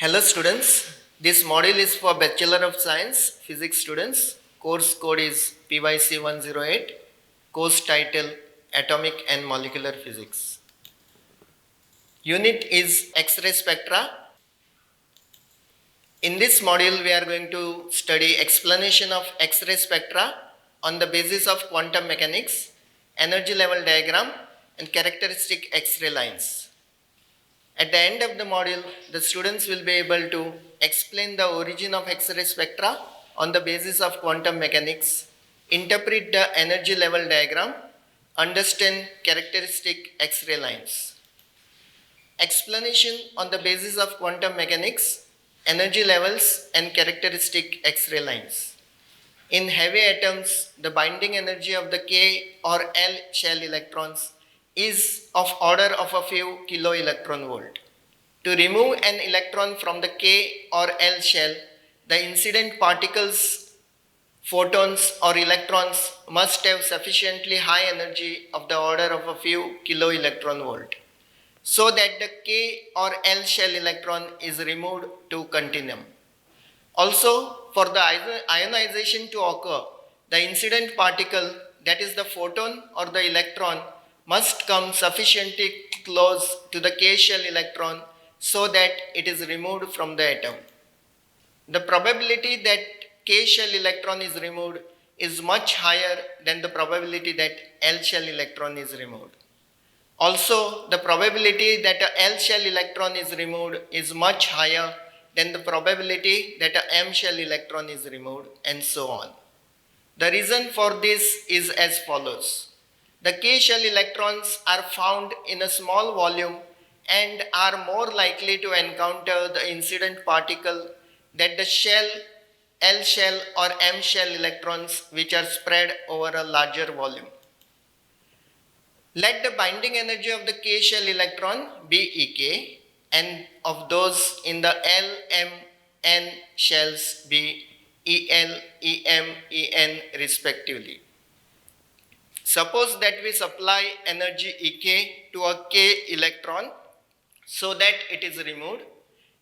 Hello students, this module is for Bachelor of Science Physics students. Course code is PYC108. Course title Atomic and Molecular Physics. Unit is X-ray spectra. In this module we are going to study explanation of X-ray spectra on the basis of quantum mechanics, energy level diagram and characteristic X-ray lines. At the end of the module, the students will be able to explain the origin of X-ray spectra on the basis of quantum mechanics, interpret the energy level diagram, understand characteristic X-ray lines. Explanation on the basis of quantum mechanics, energy levels and characteristic X-ray lines. In heavy atoms, the binding energy of the K or L shell electrons is of order of a few kilo electron volt. To remove an electron from the K or L shell, the incident particles, photons or electrons must have sufficiently high energy of the order of a few kilo electron volt, so that the K or L shell electron is removed to continuum. Also, for the ionization to occur, the incident particle, that is the photon or the electron, must come sufficiently close to the K shell electron so that it is removed from the atom. The probability that K shell electron is removed is much higher than the probability that L shell electron is removed. Also, the probability that a L shell electron is removed is much higher than the probability that a M shell electron is removed, and so on. The reason for this is as follows. The K shell electrons are found in a small volume and are more likely to encounter the incident particle than the shell, L shell or M shell electrons which are spread over a larger volume. Let the binding energy of the K shell electron be Ek and of those in the L, M, N shells be El, Em, En respectively. Suppose that we supply energy Ek to a K electron so that it is removed,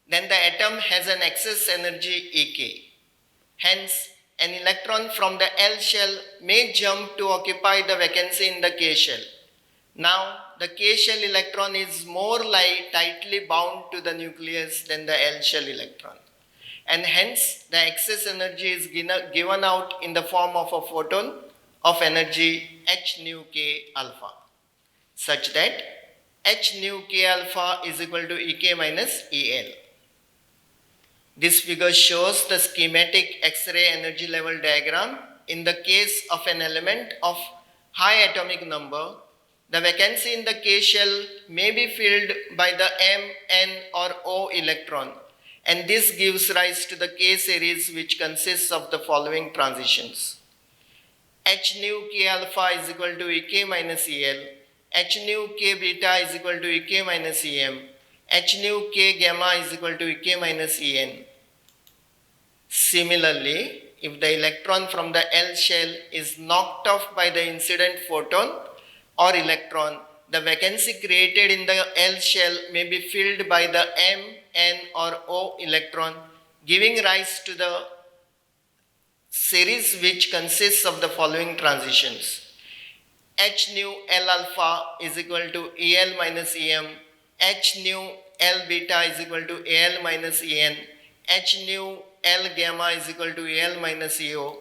then the atom has an excess energy Ek. Hence, an electron from the L shell may jump to occupy the vacancy in the K shell. Now, the K shell electron is more tightly bound to the nucleus than the L shell electron, and hence the excess energy is given out in the form of a photon of energy h nu k alpha, such that h nu k alpha is equal to Ek minus El. This figure shows the schematic X-ray energy level diagram. In the case of an element of high atomic number, the vacancy in the K shell may be filled by the M, N or O electron, and this gives rise to the K series, which consists of the following transitions. H nu K alpha is equal to Ek minus El, H nu K beta is equal to Ek minus Em, H nu K gamma is equal to Ek minus En. Similarly, if the electron from the L shell is knocked off by the incident photon or electron, the vacancy created in the L shell may be filled by the M, N or O electron, giving rise to the series which consists of the following transitions. H nu L alpha is equal to El minus Em, H nu L beta is equal to Al minus En, H nu L gamma is equal to Al minus Eo.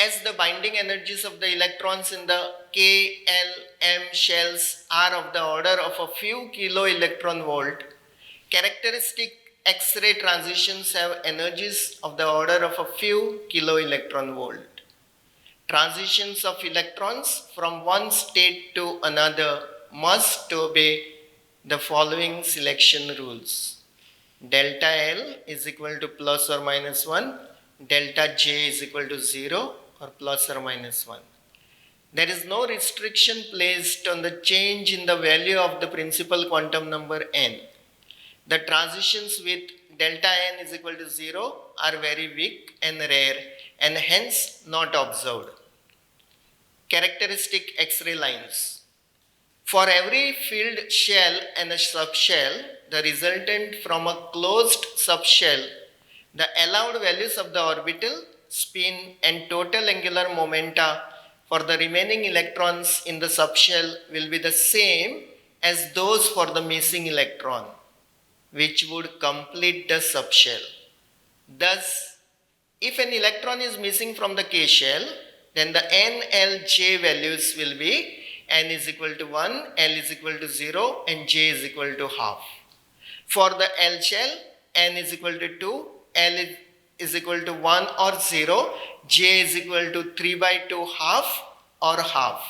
As the binding energies of the electrons in the K, L, M shells are of the order of a few kilo electron volt, characteristic X-ray transitions have energies of the order of a few kilo electron volt. Transitions of electrons from one state to another must obey the following selection rules. Delta L is equal to plus or minus 1, delta J is equal to 0 or plus or minus 1. There is no restriction placed on the change in the value of the principal quantum number n. The transitions with delta n is equal to 0 are very weak and rare and hence not observed. Characteristic X-ray lines. For every filled shell and a subshell, the resultant from a closed subshell, the allowed values of the orbital, spin and total angular momenta for the remaining electrons in the subshell will be the same as those for the missing electron, which would complete the subshell. Thus, if an electron is missing from the K shell, then the N, L, J values will be N is equal to 1, L is equal to 0 and J is equal to half. For the L shell, N is equal to 2, L is equal to 1 or 0, J is equal to 3 by 2 half or half.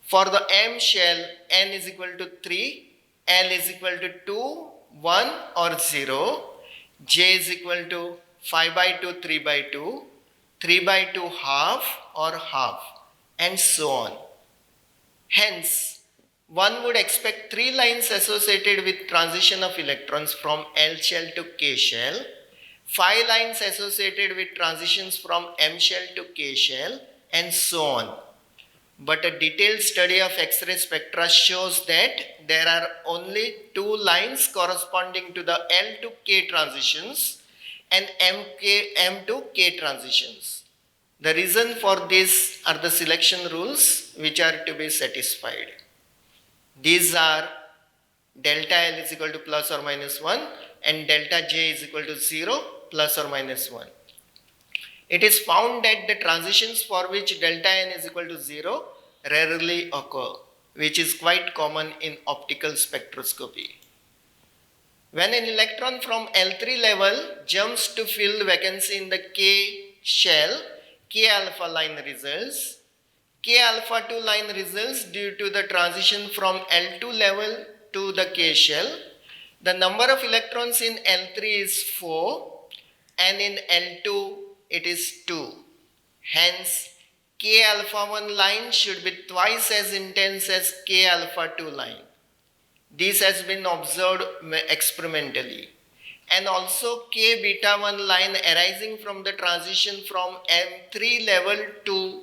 For the M shell, N is equal to 3, L is equal to 2, 1 or 0, J is equal to 5 by 2, 3 by 2, 3 by 2 half or half, and so on. Hence, one would expect 3 lines associated with transition of electrons from L shell to K shell, 5 lines associated with transitions from M shell to K shell, and so on. But a detailed study of X-ray spectra shows that there are only 2 lines corresponding to the L to K transitions and M to K transitions. The reason for this are the selection rules which are to be satisfied. These are delta L is equal to plus or minus 1 and delta J is equal to 0 plus or minus 1. It is found that the transitions for which delta N is equal to 0 rarely occur, which is quite common in optical spectroscopy. When an electron from L3 level jumps to fill the vacancy in the K shell, K alpha line results. K alpha 2 line results due to the transition from L2 level to the K shell. The number of electrons in L3 is 4 and in L2 it is 2. Hence, K alpha 1 line should be twice as intense as K alpha 2 line. This has been observed experimentally. And also K beta 1 line arising from the transition from M3 level to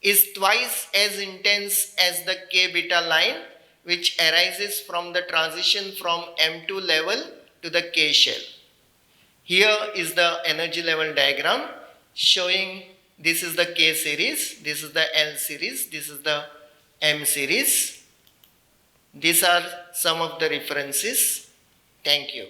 is twice as intense as the K beta line which arises from the transition from M2 level to the K shell. Here is the energy level diagram showing this is the K series, this is the L series, this is the M series. These are some of the references. Thank you.